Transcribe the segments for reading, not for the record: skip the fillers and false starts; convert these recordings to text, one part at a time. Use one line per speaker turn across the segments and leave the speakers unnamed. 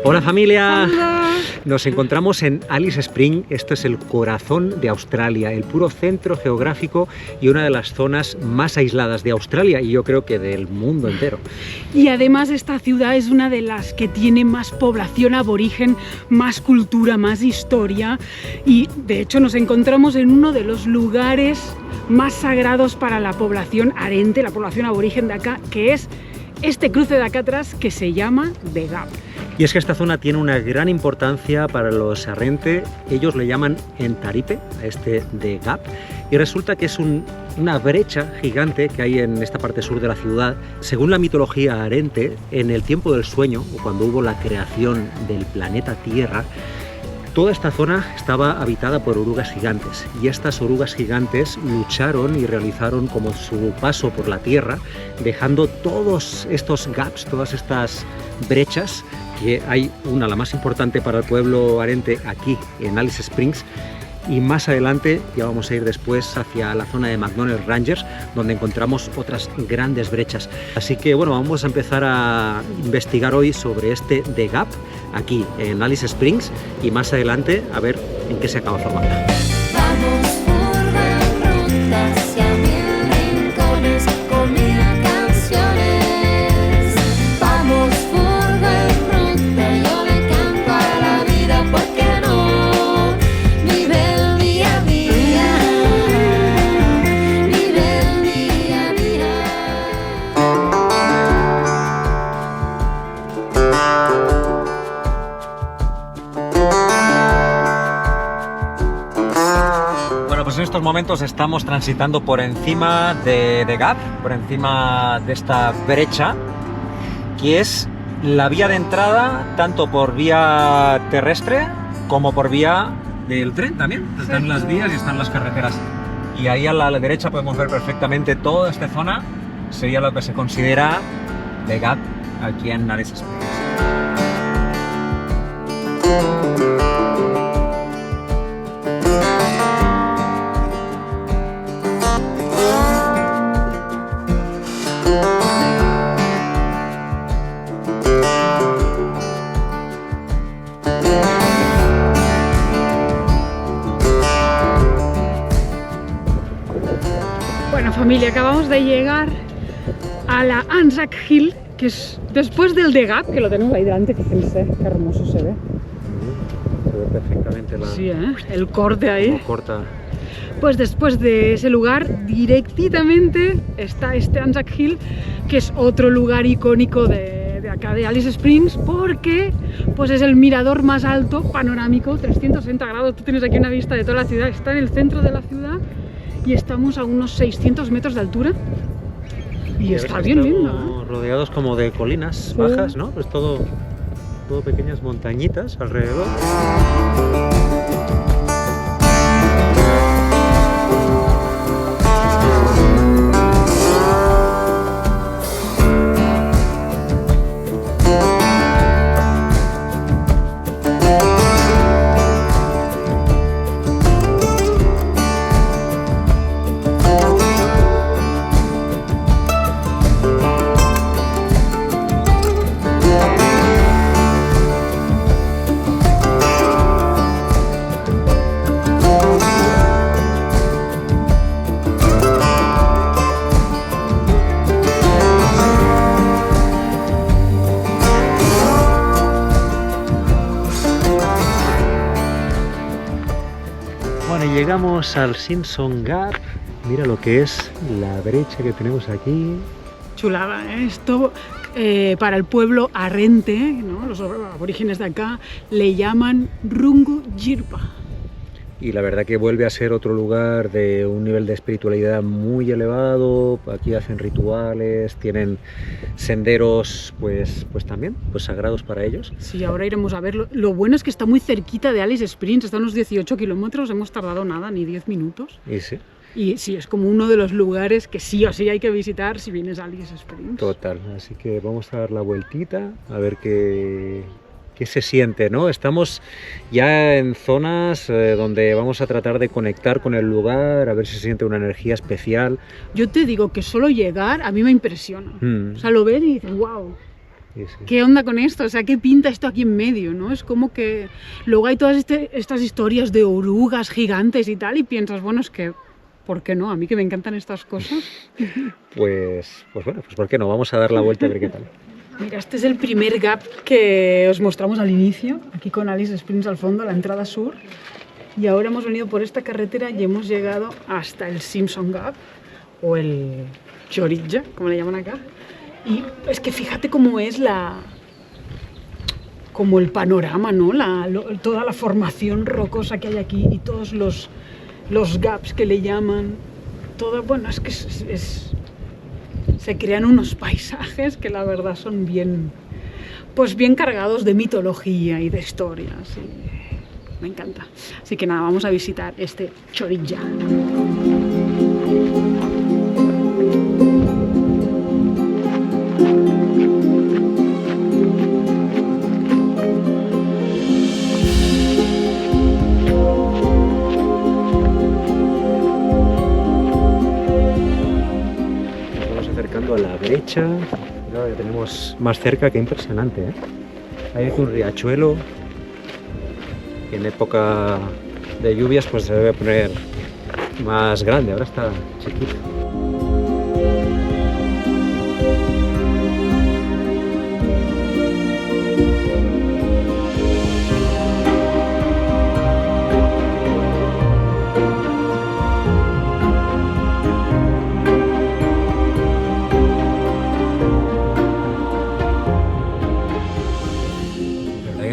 Hola familia,
¡Hola!
Nos encontramos en Alice Springs. Esto es el corazón de Australia, el puro centro geográfico y una de las zonas más aisladas de Australia y yo creo que del mundo entero.
Y además esta ciudad es una de las que tiene más población aborigen, más cultura, más historia y de hecho nos encontramos en uno de los lugares más sagrados para la población arente, la población aborigen de acá, que es este cruce de acá atrás que se llama The Gap.
Y es que esta zona tiene una gran importancia para los arrente. Ellos le llaman Entaripe, a este The Gap, y resulta que es una brecha gigante que hay en esta parte sur de la ciudad. Según la mitología arente, en el tiempo del sueño, o cuando hubo la creación del planeta Tierra, toda esta zona estaba habitada por orugas gigantes y estas orugas gigantes lucharon y realizaron como su paso por la Tierra, dejando todos estos gaps, todas estas brechas, que hay una, la más importante para el pueblo arente aquí en Alice Springs, y más adelante ya vamos a ir después hacia la zona de McDonnell Rangers, donde encontramos otras grandes brechas. Así que bueno, vamos a empezar a investigar hoy sobre este The Gap aquí en Alice Springs y más adelante a ver en qué se acaba formando.
Vamos por la ruta hacia mil rincones con mil canciones. Vamos por la ruta, yo le canto a la vida, ¿por qué no? Vive el día a día, vive el día a día.
Pues en estos momentos estamos transitando por encima de The Gap, por encima de esta brecha, que es la vía de entrada tanto por vía terrestre como por vía del tren también. Están las vías y están las carreteras. Y ahí a la derecha podemos ver perfectamente toda esta zona, sería lo que se considera The Gap aquí en Alice Springs.
Bueno familia, acabamos de llegar a la Anzac Hill, que es después del The Gap, que lo tenemos ahí delante, fíjense, qué hermoso se ve.
Se ve perfectamente la...
Sí, el corte ahí.
Como corta.
Pues después de ese lugar, directamente está este Anzac Hill, que es otro lugar icónico de acá de Alice Springs, porque pues es el mirador más alto, panorámico, 360 grados. Tú tienes aquí una vista de toda la ciudad, está en el centro de la ciudad y estamos a unos 600 metros de altura. Y está bien lindo, ¿eh?
Rodeados como de colinas bajas, ¿no? Pues todo pequeñas montañitas alrededor. Bueno, y llegamos al Simpson Gap. Mira lo que es la brecha que tenemos aquí.
Chulada, ¿eh? Esto para el pueblo arrente, ¿no? Los aborígenes de acá le llaman Rungu Jirpa.
Y la verdad que vuelve a ser otro lugar de un nivel de espiritualidad muy elevado. Aquí hacen rituales, tienen senderos pues también pues sagrados para ellos.
Sí, ahora iremos a verlo. Lo bueno es que está muy cerquita de Alice Springs, está a unos 18 kilómetros, hemos tardado nada, ni 10 minutos.
Y sí.
Y sí, es como uno de los lugares que sí o sí hay que visitar si vienes a Alice Springs.
Total, así que vamos a dar la vueltita a ver qué se siente, ¿no? Estamos ya en zonas donde vamos a tratar de conectar con el lugar, a ver si se siente una energía especial.
Yo te digo que solo llegar a mí me impresiona. O sea, lo ves y dices, wow.
Sí, sí.
¿Qué onda con esto? O sea, ¿qué pinta esto aquí en medio, no? Es como que luego hay todas estas historias de orugas gigantes y tal, y piensas, bueno, es que, ¿por qué no? A mí que me encantan estas cosas.
Pues bueno, pues ¿por qué no? Vamos a dar la vuelta a ver qué tal.
Mira, este es el primer gap que os mostramos al inicio, aquí con Alice Springs al fondo, la entrada sur. Y ahora hemos venido por esta carretera y hemos llegado hasta el Simpson Gap, o el Chorilla, como le llaman acá. Y es que fíjate cómo es como el panorama, ¿no? Toda la formación rocosa que hay aquí y todos los gaps que le llaman. Bueno, es que se crean unos paisajes que la verdad son bien cargados de mitología y de historias. Y me encanta. Así que nada, vamos a visitar este Chorilla.
A la brecha, ya tenemos más cerca, que impresionante, ¿eh? Hay aquí un riachuelo que en época de lluvias pues se debe poner más grande, ahora está chiquito.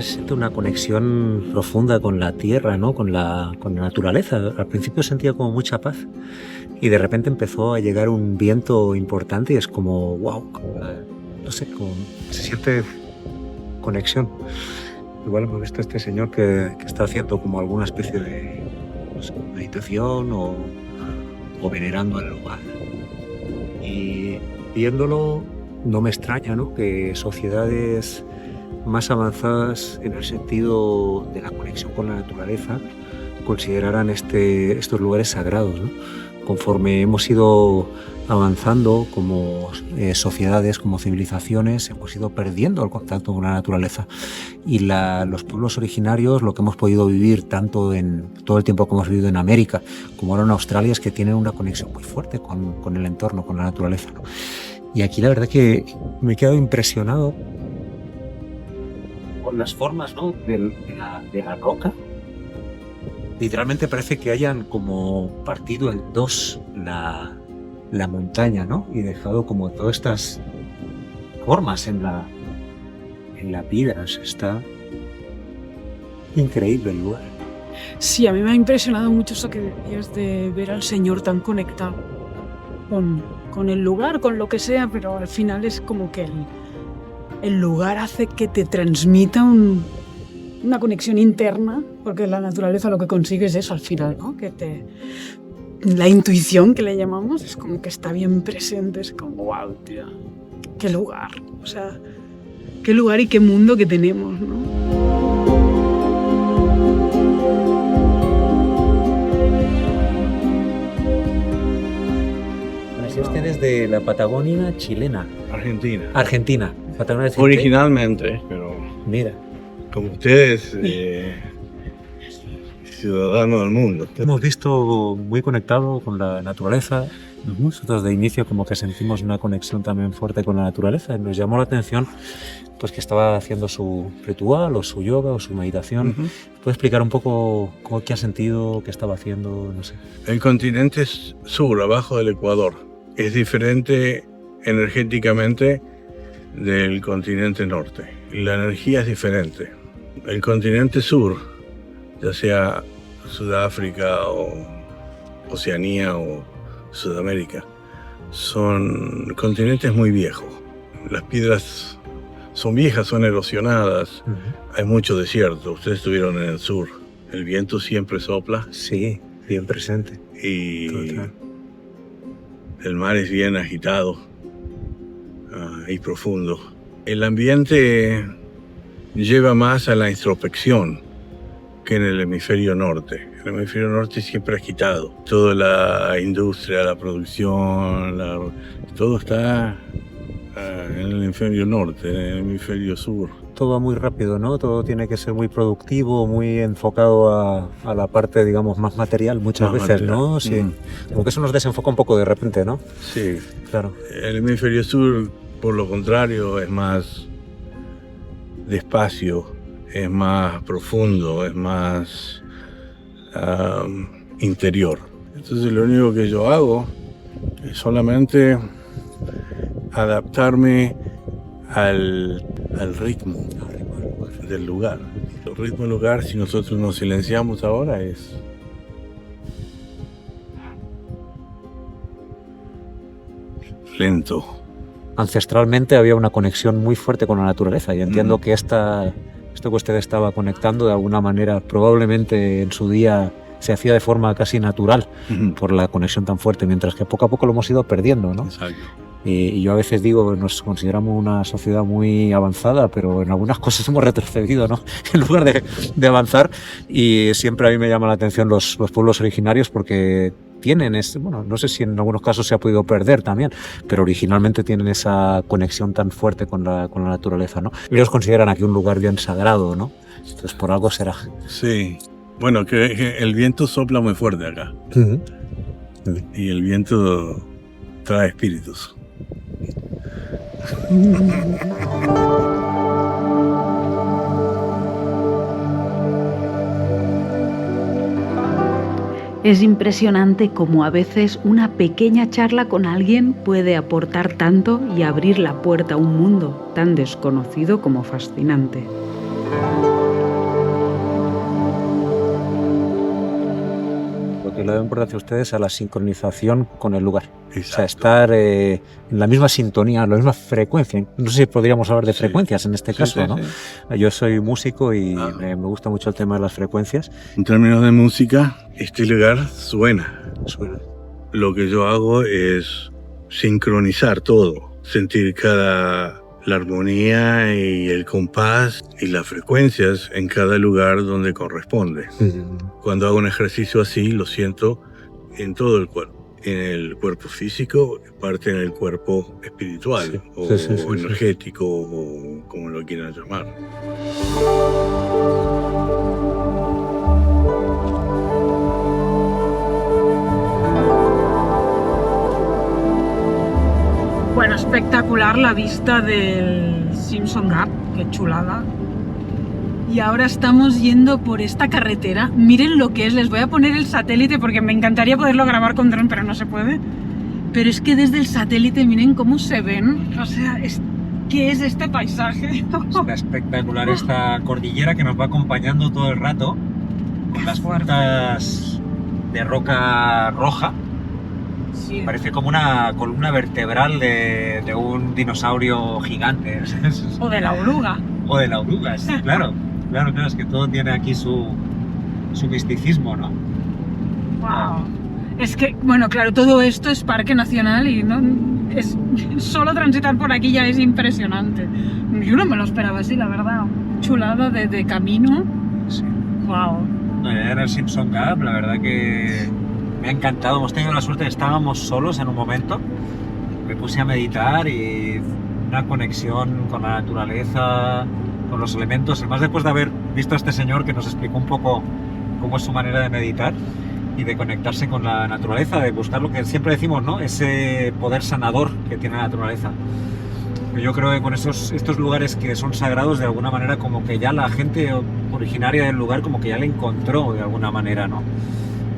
Siento una conexión profunda con la tierra, ¿no? Con la naturaleza. Al principio sentía como mucha paz y de repente empezó a llegar un viento importante y es como, wow, no sé, se siente conexión. Igual hemos visto a este señor que está haciendo como alguna especie de, no sé, meditación o venerando el lugar. Y viéndolo no me extraña, ¿no? Que sociedades más avanzadas en el sentido de la conexión con la naturaleza consideraran estos lugares sagrados, ¿no? Conforme hemos ido avanzando como sociedades, como civilizaciones, hemos ido perdiendo el contacto con la naturaleza y los pueblos originarios, lo que hemos podido vivir tanto en todo el tiempo que hemos vivido en América como ahora en Australia, es que tienen una conexión muy fuerte con el entorno, con la naturaleza, ¿no? Y aquí la verdad que me he quedado impresionado con las formas, ¿no? de la roca. Literalmente parece que hayan como partido en dos la montaña, ¿no? Y dejado como todas estas formas en la piedra. O sea, está increíble el lugar.
Sí, a mí me ha impresionado mucho eso que decías de ver al Señor tan conectado con el lugar, con lo que sea, pero al final es como que el lugar hace que te transmita una conexión interna, porque la naturaleza lo que consigue es eso al final, ¿no? La intuición que le llamamos es como que está bien presente, es como, wow, tío, qué lugar, o sea, qué lugar y qué mundo que tenemos, ¿no?
Este desde la Patagonia chilena. Argentina. Patagonia chilena.
Originalmente, pero
Mira.
como ustedes, ciudadano del mundo.
Hemos visto muy conectado con la naturaleza. Nosotros de inicio como que sentimos una conexión también fuerte con la naturaleza. Nos llamó la atención pues que estaba haciendo su ritual o su yoga o su meditación. ¿Puedes explicar un poco qué ha sentido, qué estaba haciendo? No sé.
El continente sur, abajo del Ecuador, es diferente energéticamente del continente norte. La energía es diferente. El continente sur, ya sea Sudáfrica o Oceanía o Sudamérica, son continentes muy viejos. Las piedras son viejas, son erosionadas, hay mucho desierto. Ustedes estuvieron en el sur, el viento siempre sopla.
Sí, bien presente.
Y
total.
El mar es bien agitado y profundo. El ambiente lleva más a la introspección que en el hemisferio norte. El hemisferio norte es siempre agitado. Toda la industria, la producción, todo está en el hemisferio norte, en el hemisferio sur.
Todo va muy rápido, ¿no? Todo tiene que ser muy productivo, muy enfocado a la parte, digamos, más material muchas
Más
veces,
material.
¿no? Sí. Como que eso nos desenfoca un poco de repente, ¿no?
Sí.
Claro.
El hemisferio sur, por lo contrario, es más despacio, es más profundo, es más interior. Entonces lo único que yo hago es solamente adaptarme al ritmo del lugar. El ritmo del lugar, si nosotros nos silenciamos ahora, es lento.
Ancestralmente había una conexión muy fuerte con la naturaleza y entiendo que esto que usted estaba conectando de alguna manera probablemente en su día se hacía de forma casi natural por la conexión tan fuerte, mientras que poco a poco lo hemos ido perdiendo, ¿no?
Exacto.
Y yo a veces digo, nos consideramos una sociedad muy avanzada, pero en algunas cosas hemos retrocedido, ¿no? En lugar de avanzar. Y siempre a mí me llaman la atención los pueblos originarios porque tienen, bueno, no sé si en algunos casos se ha podido perder también, pero originalmente tienen esa conexión tan fuerte con la naturaleza, ¿no? Ellos consideran aquí un lugar bien sagrado, ¿no? Entonces por algo será.
Sí. Bueno, que el viento sopla muy fuerte acá. Y el viento trae espíritus.
Es impresionante cómo a veces una pequeña charla con alguien puede aportar tanto y abrir la puerta a un mundo tan desconocido como fascinante.
Lo que le da importancia a ustedes a la sincronización con el lugar.
Exacto.
O sea, estar en la misma sintonía, en la misma frecuencia. No sé si podríamos hablar de frecuencias en este caso, ¿no?
Sí.
Yo soy músico y me gusta mucho el tema de las frecuencias.
En términos de música, este lugar suena. Lo que yo hago es sincronizar todo, sentir la armonía y el compás y las frecuencias en cada lugar donde corresponde. Cuando hago un ejercicio así, lo siento en todo el cuerpo. En el cuerpo físico, parte en el cuerpo espiritual o energético o como lo quieran llamar.
Bueno, espectacular la vista del Simpson Gap, qué chulada. Y ahora estamos yendo por esta carretera. Miren lo que es, les voy a poner el satélite porque me encantaría poderlo grabar con dron, pero no se puede. Pero es que desde el satélite miren cómo se ven. O sea, ¿qué es este paisaje?
Está espectacular esta cordillera que nos va acompañando todo el rato, con las puntas de roca roja.
Sí.
Parece como una columna vertebral de un dinosaurio gigante.
O de la oruga.
O de la oruga, sí, claro. Claro, es que todo tiene aquí su misticismo, ¿no?
Wow. Es que, bueno, claro, todo esto es parque nacional y no es solo transitar por aquí ya es impresionante. Yo no me lo esperaba así, la verdad. Chulada de camino.
Sí.
Wow.
En el Simpson Gap, la verdad que me ha encantado. Hemos tenido la suerte de que estábamos solos en un momento. Me puse a meditar y una conexión con la naturaleza, con los elementos. Además, después de haber visto a este señor que nos explicó un poco cómo es su manera de meditar y de conectarse con la naturaleza, de buscar lo que siempre decimos, ¿no? Ese poder sanador que tiene la naturaleza. Yo creo que con estos lugares que son sagrados, de alguna manera, como que ya la gente originaria del lugar como que ya le encontró de alguna manera, ¿no?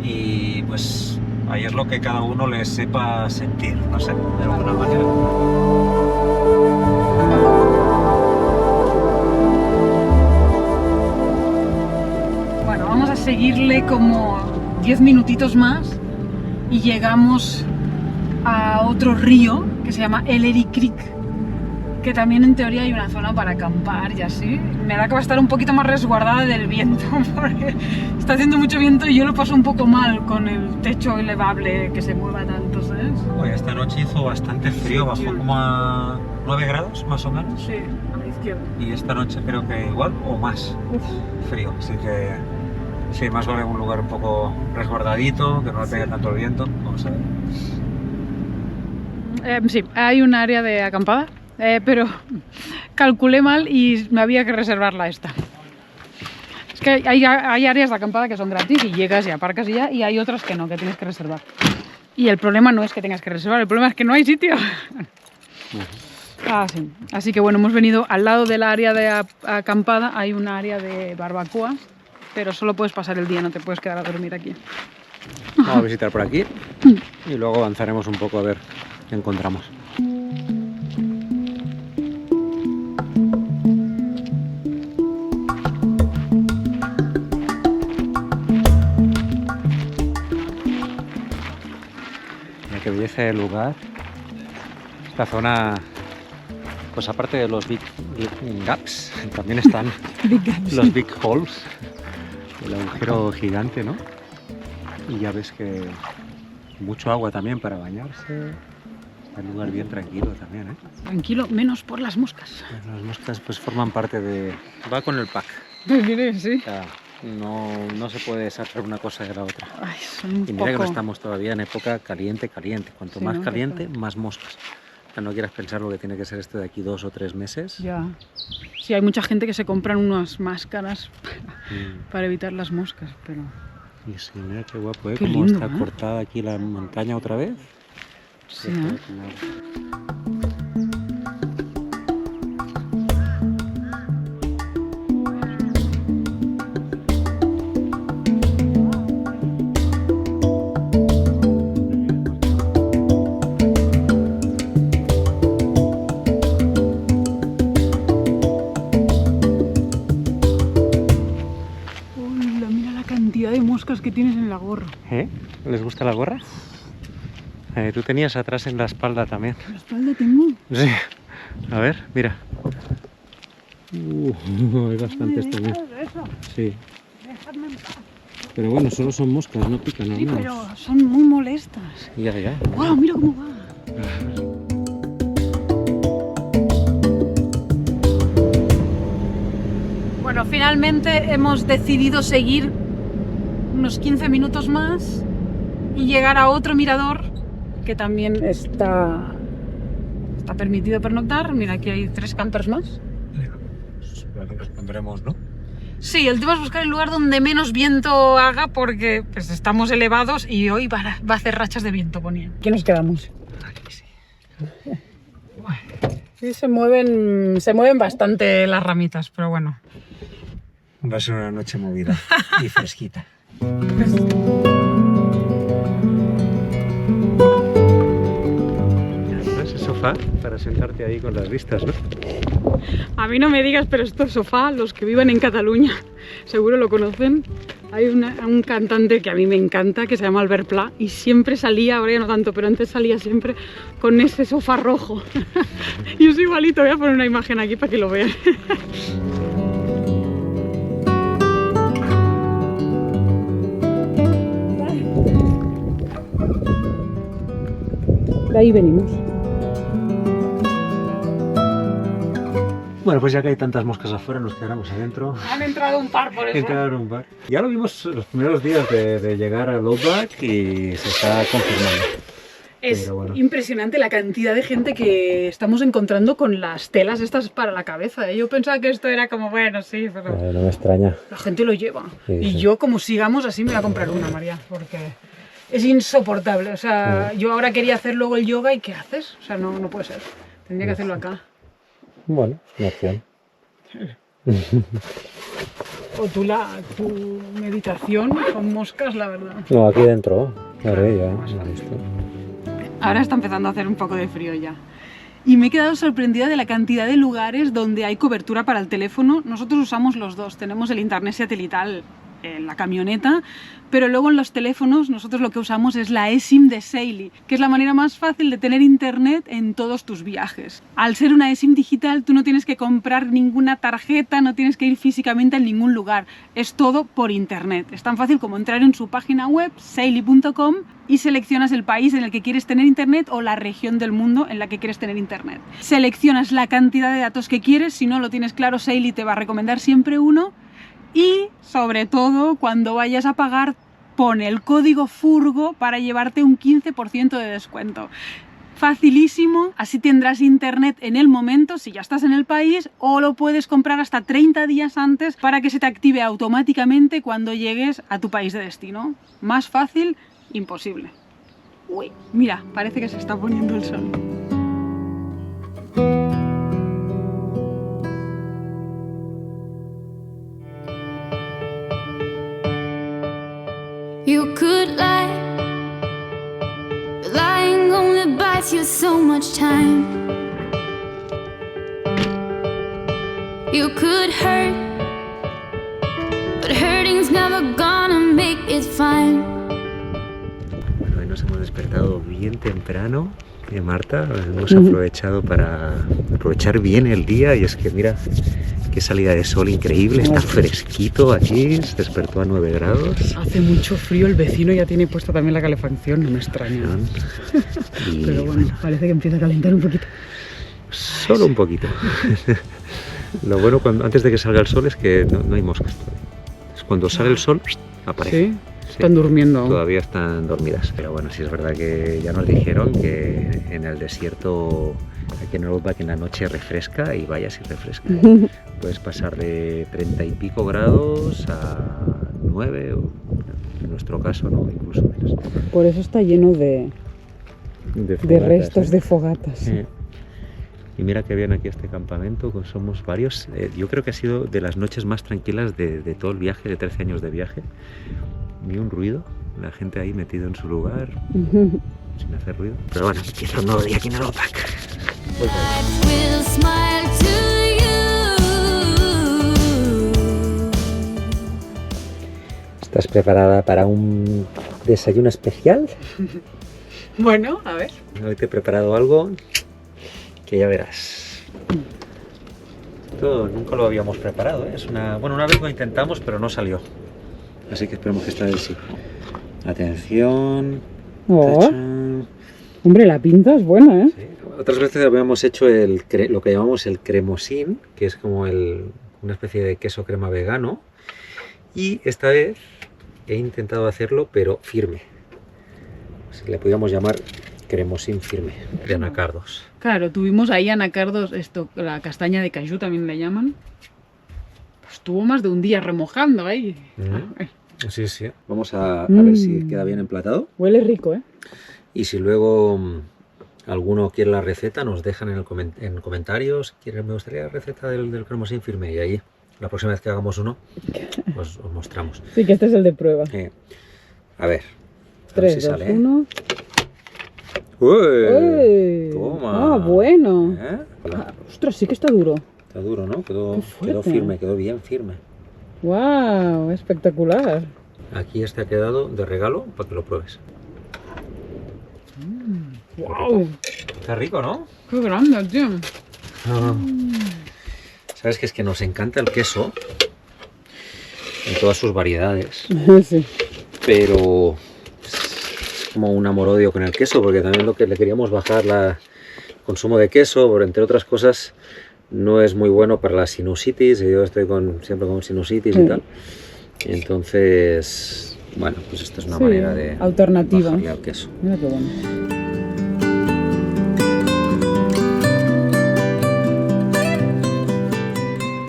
Y pues ahí es lo que cada uno le sepa sentir, no sé, de alguna manera.
Bueno, vamos a seguirle como 10 minutitos más y llegamos a otro río que se llama Ellery Creek, que también en teoría hay una zona para acampar y así. Me da que va a estar un poquito más resguardada del viento porque está haciendo mucho viento y yo lo paso un poco mal con el techo elevable que se mueva tanto, ¿sabes?
Bueno, esta noche hizo bastante frío, bajó como a 9 grados más o menos.
Sí, a la izquierda.
Y esta noche creo que igual o más frío, así que sí, más vale un lugar un poco resguardadito, que no le pegue tanto el viento, vamos a ver.
Sí, hay un área de acampada pero calculé mal y me había que reservarla esta. Es que hay áreas de acampada que son gratis y llegas y aparcas y ya, y hay otras que no, que tienes que reservar. Y el problema no es que tengas que reservar, el problema es que no hay sitio. Ah, sí. Así que bueno, hemos venido al lado del área de acampada, hay un área de barbacoas, pero solo puedes pasar el día, no te puedes quedar a dormir aquí.
Vamos a visitar por aquí y luego avanzaremos un poco a ver qué encontramos. Mira qué belleza de lugar. Esta zona, pues aparte de los big gaps, también están los big holes, el agujero gigante, ¿no? Y ya ves que mucho agua también para bañarse. Está un lugar bien tranquilo también, ¿eh?
Tranquilo, menos por las moscas.
Las moscas pues forman parte de... Va con el pack.
Sí.
O sea, no se puede sacar una cosa de la otra.
Ay, son un
Y mira que no
poco...
estamos todavía en época caliente. Cuanto
Sí,
más
¿no?
caliente, más moscas. O sea, no quieras pensar lo que tiene que ser esto de aquí 2 o 3 meses.
Ya. Sí, hay mucha gente que se compran unas máscaras
Mm.
para evitar las moscas, pero...
Y sí, mira qué guapo, ¿eh?
Qué
Cómo
lindo,
está
¿eh?
cortada aquí la montaña otra vez.
Sí, ¿eh? Hola, mira la cantidad de moscas que tienes en la gorra.
¿Eh? ¿Les gusta la gorra? Tú tenías atrás en la espalda también.
¿En la espalda tengo?
Sí. A ver, mira. Hay bastantes también. Sí. Pero bueno, solo son moscas, no pican.
Sí,
¿no?
pero son muy molestas.
Ya.
¡Wow! Mira cómo va. Bueno, finalmente hemos decidido seguir unos 15 minutos más y llegar a otro mirador que también está permitido pernoctar. Mira, aquí hay 3 campers más.
Nos pondremos, ¿no?
Sí, el tema es buscar el lugar donde menos viento haga porque pues, estamos elevados y hoy va a hacer rachas de viento, ponía. Aquí nos quedamos. Sí, se mueven bastante las ramitas, pero bueno.
Va a ser una noche movida y fresquita. Ese sofá para sentarte ahí con las vistas, ¿no?
A mí no me digas, pero estos sofá, los que viven en Cataluña, seguro lo conocen. Hay un cantante que a mí me encanta, que se llama Albert Pla, y siempre salía, ahora ya no tanto, pero antes salía siempre con ese sofá rojo. Y es igualito, voy a poner una imagen aquí para que lo vean. De ahí venimos.
Bueno, pues ya que hay tantas moscas afuera, nos quedaremos adentro.
Han entrado un par por eso.
Entraron un bar. Ya lo vimos los primeros días de llegar a Lowback y se está confirmando.
Es
Pero bueno.
impresionante la cantidad de gente que estamos encontrando con las telas estas para la cabeza, ¿eh? Yo pensaba que esto era como, bueno, sí, pero
No me extraña.
la gente lo lleva.
Sí,
Y
sí.
yo, como sigamos así, me voy a comprar una, María, porque es insoportable. O sea, yo ahora quería hacer luego el yoga y ¿qué haces? O sea, no puede ser. Tendría que hacerlo acá.
Bueno, es una opción.
O tu meditación con moscas, la verdad.
No, aquí dentro. Claro, ya.
Ahora está empezando a hacer un poco de frío ya. Y me he quedado sorprendida de la cantidad de lugares donde hay cobertura para el teléfono. Nosotros usamos los dos, tenemos el internet satelital en la camioneta, pero luego en los teléfonos nosotros lo que usamos es la eSIM de Saily, que es la manera más fácil de tener internet en todos tus viajes. Al ser una eSIM digital, tú no tienes que comprar ninguna tarjeta, no tienes que ir físicamente a ningún lugar, es todo por internet. Es tan fácil como entrar en su página web, saily.com, y seleccionas el país en el que quieres tener internet o la región del mundo en la que quieres tener internet. Seleccionas la cantidad de datos que quieres, si no lo tienes claro, Saily te va a recomendar siempre uno. Y, sobre todo, cuando vayas a pagar, pon el código FURGO para llevarte un 15% de descuento. facilísimo, así tendrás internet en el momento si ya estás en el país, o lo puedes comprar hasta 30 días antes para que se te active automáticamente cuando llegues a tu país de destino. Más fácil, imposible. Uy, mira, parece que se está poniendo el sol.
You could lie, but lying only buys you so much time. You could hurt, but hurting's never gonna make it fine.
Bueno, hoy nos hemos despertado bien temprano, Marta, hemos aprovechado para aprovechar bien el día, y es que mira, qué salida de sol increíble, está fresquito aquí, se despertó a 9 grados.
Hace mucho frío, el vecino ya tiene puesta también la calefacción, no me extraña.
Y,
Pero bueno, parece que empieza a calentar un poquito.
Solo un poquito. Lo bueno antes de que salga el sol es que no hay moscas todavía. Es cuando sale el sol, aparece.
¿Sí? Están durmiendo aún.
Todavía están dormidas. Pero bueno, sí es verdad que ya nos dijeron que en el desierto, aquí en Europa, que en la noche refresca, y vaya si refresca. Puedes pasar de 30 y pico grados a 9, o en nuestro caso, no, incluso menos.
Por eso está lleno de
Fogatas,
restos
¿eh?
de fogatas.
Sí. Y mira que bien aquí este campamento, pues somos varios. Yo creo que ha sido de las noches más tranquilas de todo el viaje, de 13 años de viaje. Ni un ruido, la gente ahí metido en su lugar, sin hacer ruido. Pero bueno, empieza un nuevo día aquí en Europack. Pues
I will smile to you.
¿estás preparada para un desayuno especial?
Bueno, a ver.
Hoy te he preparado algo que ya verás. Esto nunca lo habíamos preparado, ¿eh? Bueno, una vez lo intentamos, pero no salió. Así que esperemos que esta vez sí. Atención.
Oh,
Tachán.
hombre, la pinta es buena, ¿eh?
Sí. Otras veces habíamos hecho lo que llamamos el cremosín, que es como una especie de queso crema vegano. Y esta vez he intentado hacerlo, pero firme. Si le podíamos llamar cremosín firme, de anacardos.
Claro, tuvimos ahí anacardos, la castaña de cayú también le llaman. Pues estuvo más de un día remojando ahí.
Sí, sí. Vamos a ver si queda bien emplatado.
Huele rico, ¿eh?
Y si luego alguno quiere la receta, nos dejan en comentarios. Me gustaría la receta del cremosín firme, y ahí la próxima vez que hagamos uno, pues os mostramos.
Sí, que este es el de prueba.
A ver
3,
si
2,
sale.
1.
¡Uy! Toma.
Ah, bueno.
Hola.
Ostras, sí que está duro.
Está duro, ¿no?
Qué
Quedó
fuerte.
firme, quedó bien firme.
¡Wow! Espectacular.
Aquí este ha quedado de regalo para que lo pruebes.
¡Wow!
Está rico, ¿no?
¡Qué grande, tío!
¿Sabes qué? Es que nos encanta el queso en todas sus variedades,
Sí.
pero es como un amor-odio con el queso, porque también lo que le queríamos bajar el consumo de queso, por entre otras cosas, no es muy bueno para la sinusitis, y yo estoy siempre con sinusitis y tal. Entonces, bueno, pues esta es una manera de
alternativa.
bajarle al queso.
Mira qué bueno.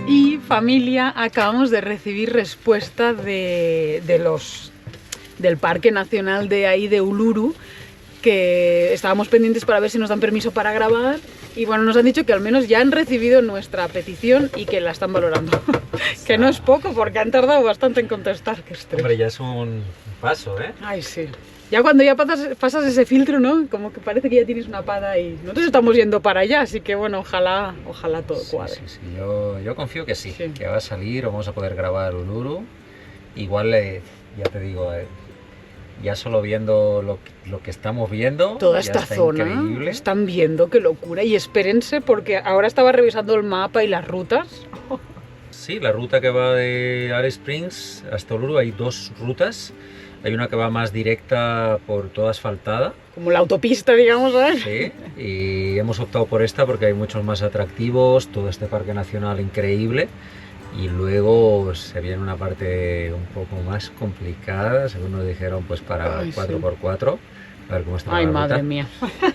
Y familia, acabamos de recibir respuesta del Parque Nacional de ahí de Uluru, que estábamos pendientes para ver si nos dan permiso para grabar, y bueno, nos han dicho que al menos ya han recibido nuestra petición y que la están valorando. Que no es poco, porque han tardado bastante en contestar. Que estrés.
Hombre, ya es un paso, ¿eh?
Ay, sí. Ya cuando ya pasas ese filtro, ¿no? Como que parece que ya tienes una pata y nosotros estamos yendo para allá, así que bueno, ojalá todo cuadre.
Sí. Yo confío que sí,
Sí.
que va a salir, vamos a poder grabar Uluru. Igual, ya te digo, ya solo viendo lo que estamos viendo,
Toda
ya
esta
está
zona
increíble.
están viendo, qué locura. Y espérense, porque ahora estaba revisando el mapa y las rutas.
Sí, la ruta que va de Alice Springs hasta Uluru, hay 2 rutas. Hay una que va más directa por toda asfaltada,
Como la autopista, digamos, ¿sabes?
sí, y hemos optado por esta porque hay muchos más atractivos, todo este parque nacional increíble. Y luego se viene una parte un poco más complicada, según nos dijeron, pues para
Ay, sí.
4x4, A ver cómo está
Ay,
la
madre
ruta.
mía.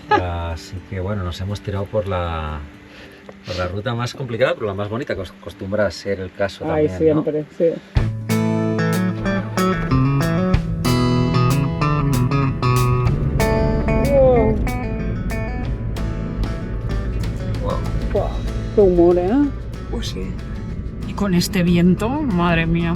Así que bueno, nos hemos tirado por la ruta más complicada, pero la más bonita, que acostumbra a ser el caso
Ay,
también, ¿no?
siempre, sí. Wow.
Wow.
Wow, qué humor, ¿eh?
Pues sí.
Y con este viento, madre mía.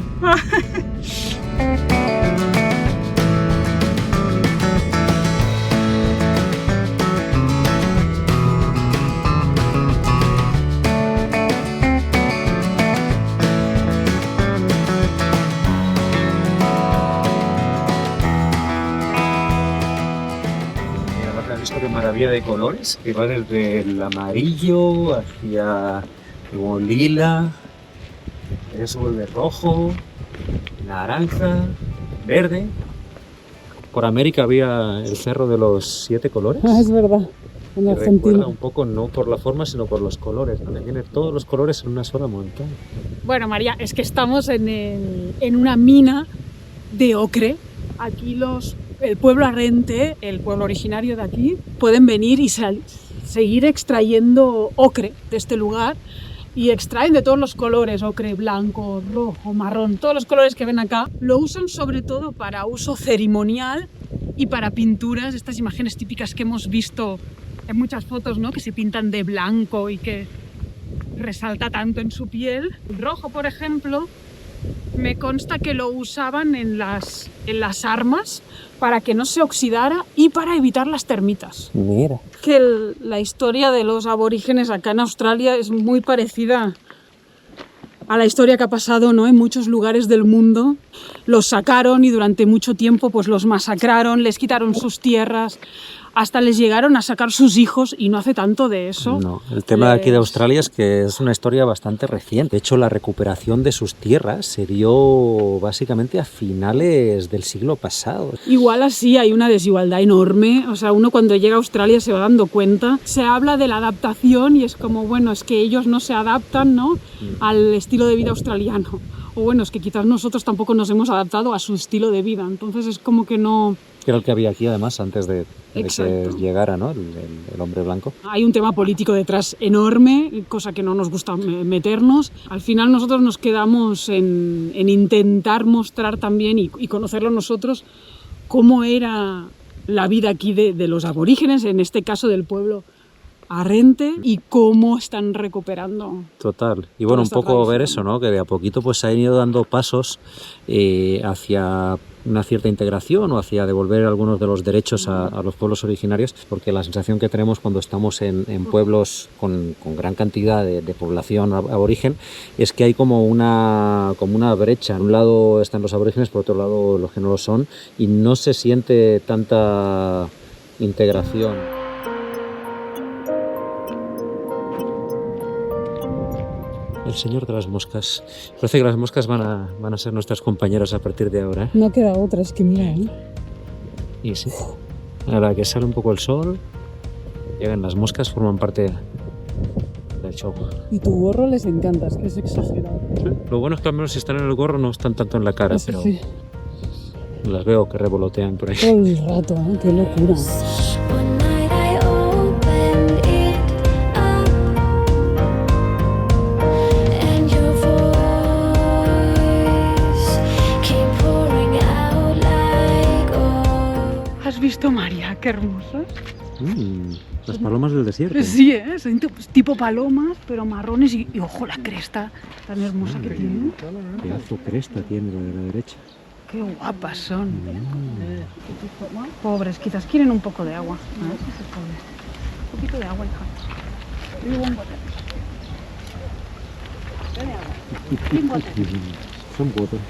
¿Has visto qué maravilla de colores? Que va desde el amarillo hacia como lila, eso vuelve rojo, naranja, verde. Por América había el Cerro de los 7 colores.
Es verdad, en
Que
Argentina.
recuerda un poco no por la forma, sino por los colores, donde tiene todos los colores en una sola montaña.
Bueno, María, es que estamos en una mina de ocre. Aquí el pueblo arrente, el pueblo originario de aquí, pueden venir y seguir extrayendo ocre de este lugar. Y extraen de todos los colores, ocre, blanco, rojo, marrón, todos los colores que ven acá. Lo usan sobre todo para uso ceremonial y para pinturas, estas imágenes típicas que hemos visto en muchas fotos, ¿no? Que se pintan de blanco y que resalta tanto en su piel. El rojo, por ejemplo, me consta que lo usaban en las armas para que no se oxidara y para evitar las termitas.
Mira.
Que la historia de los aborígenes acá en Australia es muy parecida a la historia que ha pasado, ¿no? En muchos lugares del mundo. Los sacaron y durante mucho tiempo pues los masacraron, les quitaron sus tierras, hasta les llegaron a sacar sus hijos y no hace tanto de eso.
No, el tema de aquí de Australia es que es una historia bastante reciente. De hecho, la recuperación de sus tierras se dio básicamente a finales del siglo pasado.
Igual así hay una desigualdad enorme, o sea, uno cuando llega a Australia se va dando cuenta. Se habla de la adaptación y es como, bueno, es que ellos no se adaptan, ¿no?, al estilo de vida australiano. O bueno, es que quizás nosotros tampoco nos hemos adaptado a su estilo de vida, entonces es como que no...
Que era el que había aquí además antes de que
Exacto.
llegara, ¿no?, el hombre blanco.
Hay un tema político detrás enorme, cosa que no nos gusta meternos. Al final nosotros nos quedamos en intentar mostrar también y conocerlo nosotros cómo era la vida aquí de los aborígenes, en este caso del pueblo arrente, y cómo están recuperando.
Total. Y bueno, un
esta
poco ver
tradición.
eso, ¿no?, que de a poquito pues se han ido dando pasos hacia una cierta integración o hacia devolver algunos de los derechos a los pueblos originarios, porque la sensación que tenemos cuando estamos en pueblos con gran cantidad de población aborigen es que hay como una brecha. En un lado están los aborígenes, por otro lado los que no lo son, y no se siente tanta integración. El señor de las moscas. Parece que las moscas van a ser nuestras compañeras a partir de ahora, ¿eh?
No queda otra, es que mira, ¿eh?
Y sí. Ahora que sale un poco el sol, llegan las moscas, forman parte del show.
Y tu gorro les encanta, es que es exagerado.
Lo bueno es que al menos si están en el gorro no están tanto en la cara,
Eso
pero
sí,
las veo que revolotean por ahí.
todo el rato, ¿eh? Qué locura.
One night I opened it up, and your voice came pouring out like oh.
¿Has visto, María? Qué hermosas.
Las palomas del desierto.
Sí, ¿eh? Son tipo palomas, pero marrones y ojo, la cresta tan hermosa que tienen.
Pedazo cresta tiene la de la derecha.
Qué guapas son. Pobres, quizás quieren un poco de agua. A ver si se puede. Un poquito de agua, hija. Really want water. Dale agua. Drink water.
Son botas,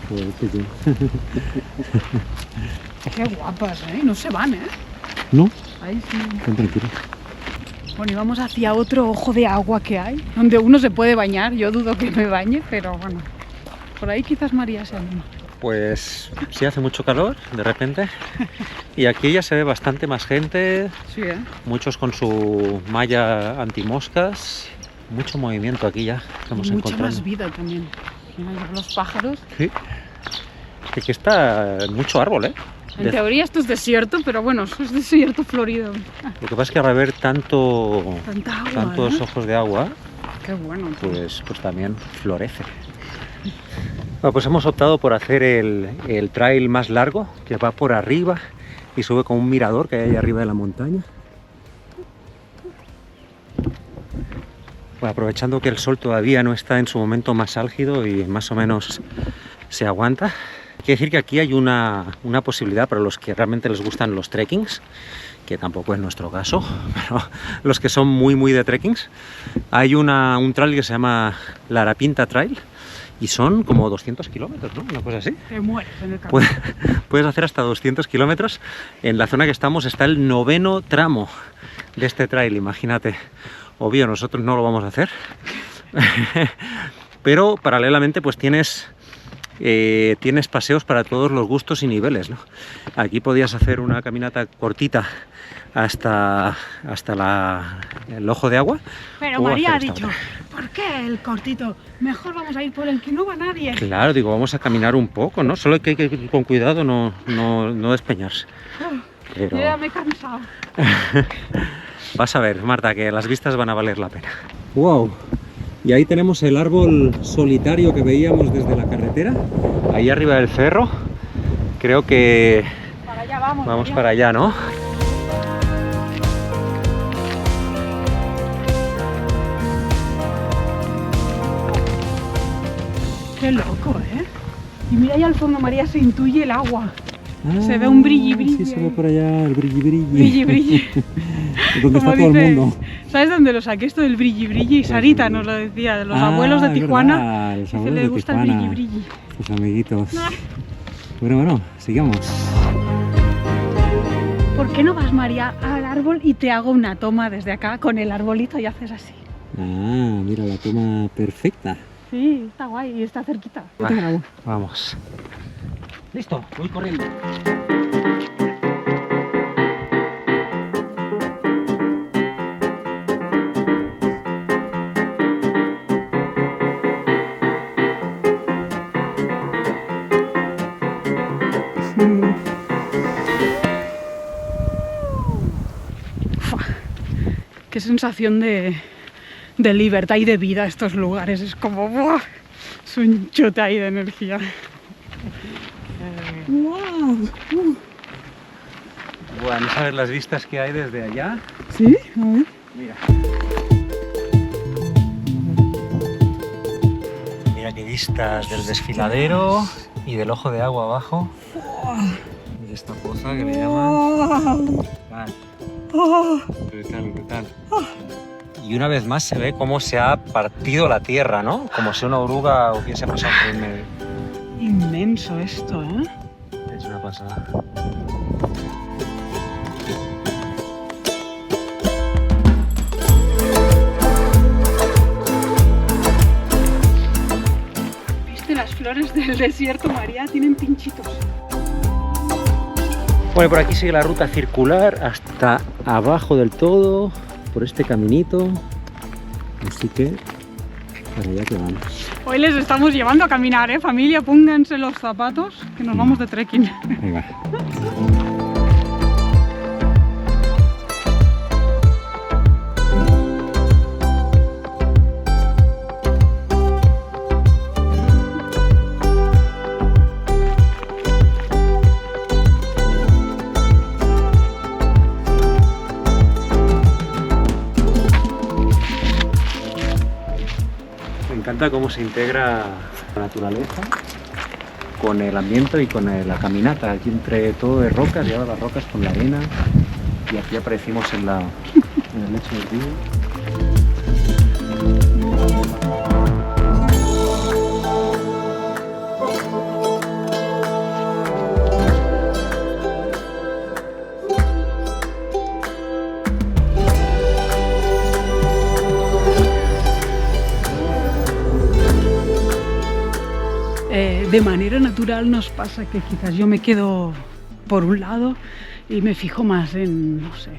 Qué guapas, ¿eh? No se van, ¿eh?
No,
Ahí sí.
están tranquilos.
Bueno, y vamos hacia otro ojo de agua que hay, donde uno se puede bañar. Yo dudo que me bañe, pero bueno. Por ahí quizás María se anima.
Pues sí, hace mucho calor de repente y aquí ya se ve bastante más gente,
Sí, ¿eh?
muchos con su malla antimoscas, mucho movimiento aquí ya estamos
Y mucha
encontrando.
más vida también. Mira, los pájaros.
Sí. Aquí está mucho árbol, ¿eh?
En teoría esto es desierto, pero bueno, es desierto florido.
Lo que pasa es que al haber tantos
Tanta agua,
ojos de agua,
Qué bueno. Tío.
pues también florece. Bueno, pues hemos optado por hacer el trail más largo, que va por arriba y sube con un mirador que hay ahí arriba de la montaña. Bueno, aprovechando que el sol todavía no está en su momento más álgido y más o menos se aguanta. Quiere decir que aquí hay una posibilidad para los que realmente les gustan los trekkings, que tampoco es nuestro caso, pero los que son muy de trekkings. Hay un trail que se llama la Arapinta Trail y son como 200 kilómetros, ¿no? Una cosa así.
Te mueres en el camino.
Puedes hacer hasta 200 kilómetros. En la zona que estamos está el 9º tramo de este trail, imagínate. Obvio, nosotros no lo vamos a hacer. Pero paralelamente pues tienes paseos para todos los gustos y niveles, ¿no? Aquí podías hacer una caminata cortita hasta el ojo de agua.
Pero
o
María ha
hacer esta
dicho,
otra.
¿por qué el cortito? Mejor vamos a ir por el que no va nadie.
Claro, digo, vamos a caminar un poco, ¿no? Solo hay que ir con cuidado, no despeñarse. Pero
Yo ya me he cansado.
vas a ver, Marta, que las vistas van a valer la pena. ¡Wow! Y ahí tenemos el árbol solitario que veíamos desde la carretera, ahí arriba del cerro. Creo que
Para allá vamos.
vamos
María.
para allá, ¿no?
Qué loco, ¿eh? Y mira ahí al fondo, María, se intuye el agua. Se ve un brilli.
Sí, se ve por allá el brilli.
Brilli.
Donde
Como
está todo
dice-
el mundo.
¿Sabes dónde lo saqué esto del brilli? Sarita nos lo decía, de los abuelos de
es
Tijuana.
verdad, los
Dice,
abuelos
le
de
gusta
Tijuana,
el brilli.
sus amiguitos. Bueno, sigamos.
¿Por qué no vas, María, al árbol y te hago una toma desde acá con el arbolito y haces así?
Ah, mira la toma perfecta.
Sí, está guay y está cerquita. Yo te
Va.
grabo.
Vamos. Listo, voy corriendo.
Qué sensación de libertad y de vida estos lugares. Es como, ¡buah! Es un chute ahí de energía. ¡Wow!
Bueno, ¿sabes las vistas que hay desde allá?
¿Sí? A ver.
Mira. Mira qué vistas del desfiladero y del ojo de agua abajo. Y esta poza que le llaman. Brutal. Y una vez más se ve cómo se ha partido la tierra, ¿no? Como si una oruga hubiese pasado por el medio.
Inmenso esto, ¿eh?
Es una pasada.
¿Viste las flores del desierto, María? Tienen pinchitos.
Bueno, por aquí sigue la ruta circular hasta abajo del todo, por este caminito. Así que para allá que vamos.
Hoy les estamos llevando a caminar, ¿eh? Familia, pónganse los zapatos, que nos vamos de trekking.
Ahí va. Me encanta cómo se integra la naturaleza con el ambiente y con la caminata. Aquí entre todo de rocas, lleva las rocas con la arena y aquí aparecimos en el lecho del río.
De manera natural nos pasa que quizás yo me quedo por un lado y me fijo más en, no sé,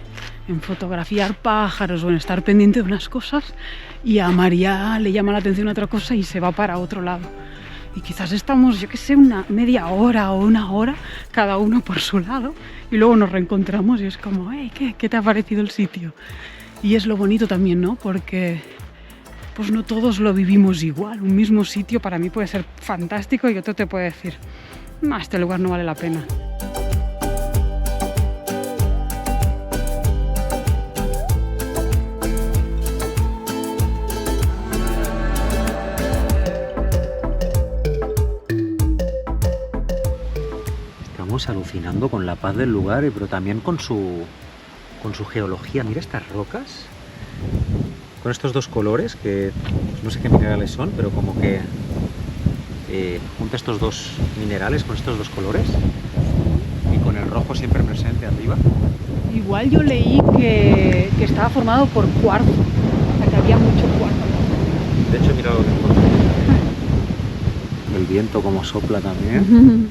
en fotografiar pájaros o en estar pendiente de unas cosas, y a María le llama la atención otra cosa y se va para otro lado. y quizás estamos, yo qué sé, una media hora o una hora, cada uno por su lado, y luego nos reencontramos y es como, hey, ¿qué te ha parecido el sitio? Y es lo bonito también, ¿no? Porque pues no todos lo vivimos igual. Un mismo sitio para mí puede ser fantástico y otro te puede decir, no, este lugar no vale la pena.
Estamos alucinando con la paz del lugar, pero también con su geología. Mira estas rocas, con estos dos colores, que no sé qué minerales son, pero como que junta estos dos minerales con estos dos colores, y con el rojo siempre presente arriba.
Igual yo leí que estaba formado por cuarzo, o sea que había mucho cuarzo.
De hecho, mira lo que encontré. El viento como sopla también.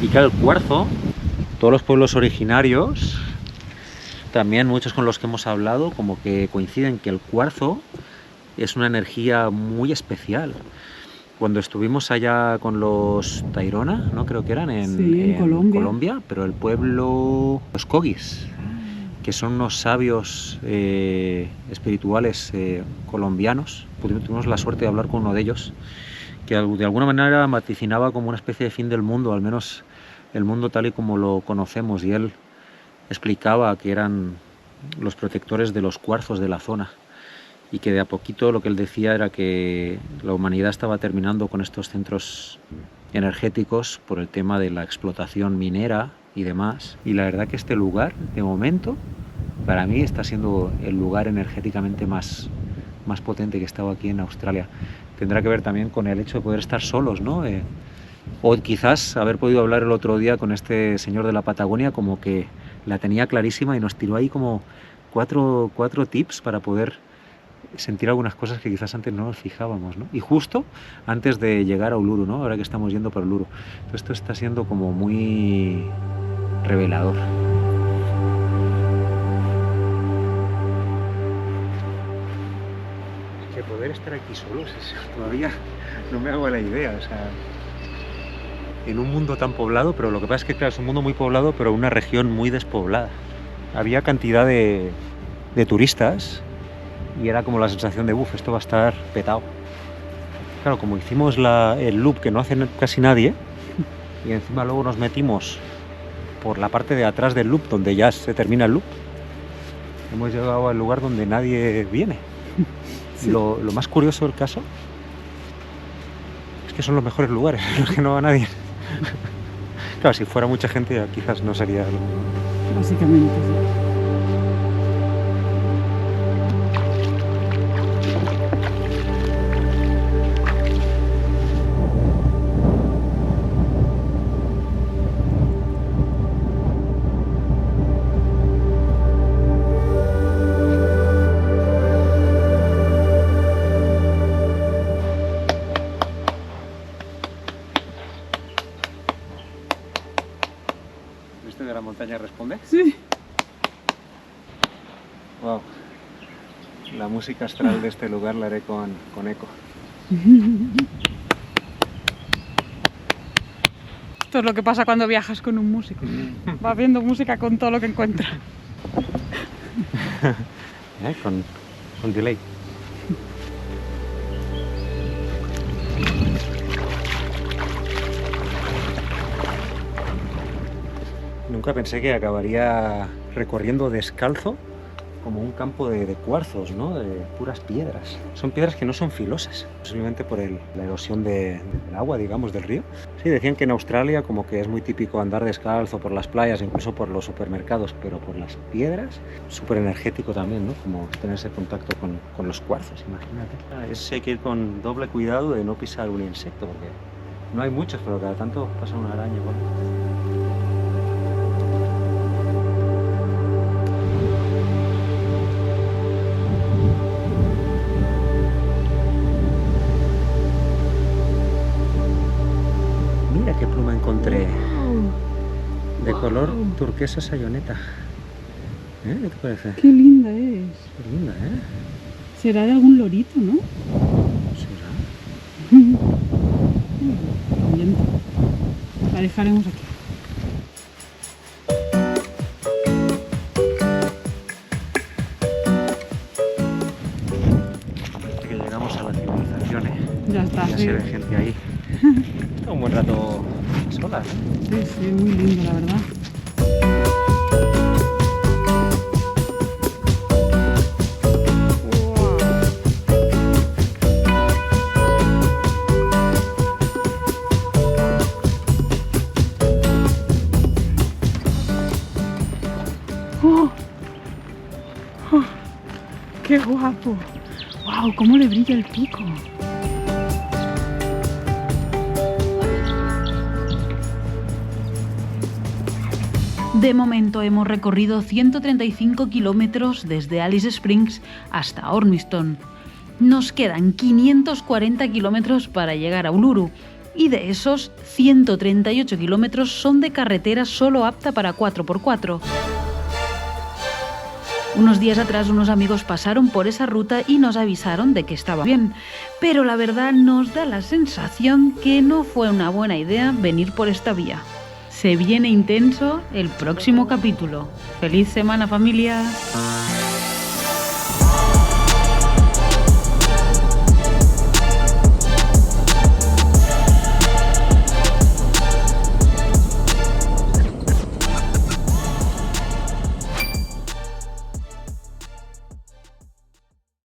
Y claro, el cuarzo, todos los pueblos originarios, también muchos con los que hemos hablado, como que coinciden que el cuarzo es una energía muy especial. Cuando estuvimos allá con los Tairona, ¿no? Creo que eran en Colombia, pero el pueblo, los Kogis, que son unos sabios espirituales colombianos, tuvimos la suerte de hablar con uno de ellos, que de alguna manera vaticinaba como una especie de fin del mundo, al menos el mundo tal y como lo conocemos, y él explicaba que eran los protectores de los cuarzos de la zona, y que de a poquito lo que él decía era que la humanidad estaba terminando con estos centros energéticos por el tema de la explotación minera y demás. Y la verdad que este lugar, de momento, para mí está siendo el lugar energéticamente más potente que he estado aquí en Australia. Tendrá que ver también con el hecho de poder estar solos, ¿no? O quizás haber podido hablar el otro día con este señor de la Patagonia, como que la tenía clarísima y nos tiró ahí como cuatro tips para poder sentir algunas cosas que quizás antes no nos fijábamos, ¿no? Y justo antes de llegar a Uluru, ¿no? Ahora que estamos yendo por Uluru. Esto está siendo como muy revelador. Que poder estar aquí solos, todavía no me hago la idea, o sea, en un mundo tan poblado, pero lo que pasa es que claro, es un mundo muy poblado, pero una región muy despoblada. Había cantidad de turistas y era como la sensación de, esto va a estar petado. Claro, como hicimos el loop que no hace casi nadie, y encima luego nos metimos por la parte de atrás del loop, donde ya se termina el loop, hemos llegado al lugar donde nadie viene. Sí. Lo más curioso del caso es que son los mejores lugares en los que no va nadie. Claro, si fuera mucha gente quizás no sería lo mismo.
Básicamente, sí.
¿Este de la montaña responde?
Sí.
Wow. La música astral de este lugar la haré con eco.
Esto es lo que pasa cuando viajas con un músico. Va viendo música con todo lo que encuentra.
Con delay. Nunca pensé que acabaría recorriendo descalzo como un campo de cuarzos, ¿no? De puras piedras. Son piedras que no son filosas, posiblemente por la erosión del agua, digamos, del río. Sí, decían que en Australia como que es muy típico andar descalzo por las playas, incluso por los supermercados, pero por las piedras, súper energético también, ¿no? Como tener ese contacto con los cuarzos, imagínate. Eso hay que ir con doble cuidado de no pisar un insecto, porque no hay muchos, pero cada tanto pasa una araña, bueno. ¿Qué pluma encontré? De color turquesa sayoneta. ¿Qué te parece?
Qué linda es.
Qué linda, ¿eh?
Será de algún lorito, ¿no?
¿Será?
Vale, faremos aquí.
Parece que llegamos a la civilización, ¿eh?
Ya está,
Ya
sí.
se ve gente ahí. Está un buen rato a solas.
Sí, sí, muy lindo, la verdad. ¡Oh! ¡Oh! ¡Qué guapo! ¡Wow! ¡Cómo le brilla el pico!
De momento hemos recorrido 135 kilómetros desde Alice Springs hasta Ormiston. Nos quedan 540 kilómetros para llegar a Uluru y de esos 138 kilómetros son de carretera solo apta para 4x4. Unos días atrás unos amigos pasaron por esa ruta y nos avisaron de que estaba bien, pero la verdad nos da la sensación que no fue una buena idea venir por esta vía. Se viene intenso el próximo capítulo. ¡Feliz semana, familia!